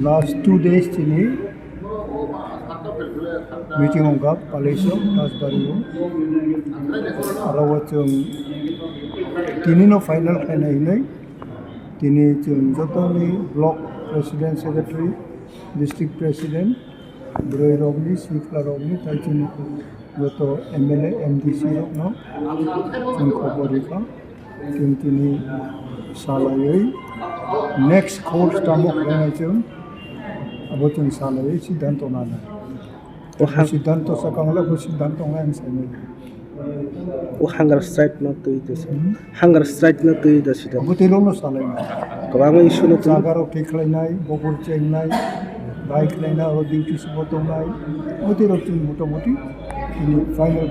Last 2 days Chini meeting on Gap Palacio Tasbariu Rawachung Tini no final Khwlainani Tini chung Joto ni block president secretary district president Broi Rogni Sikla Rogni Taichini Joto MLA MDC Rogno chung Khoborika Tini Salayoi next course tamok renaichung abochung salai siddhanto nana siddhanto sakangla ko siddhanto ngang same o hunger strike na tui de hunger strike na tui da sida abotelo no salai kwrwngwi issue na tui jagaro khwlainai bobor chengnai bike laina ro duty subotongai abotelo chung motomoti ini final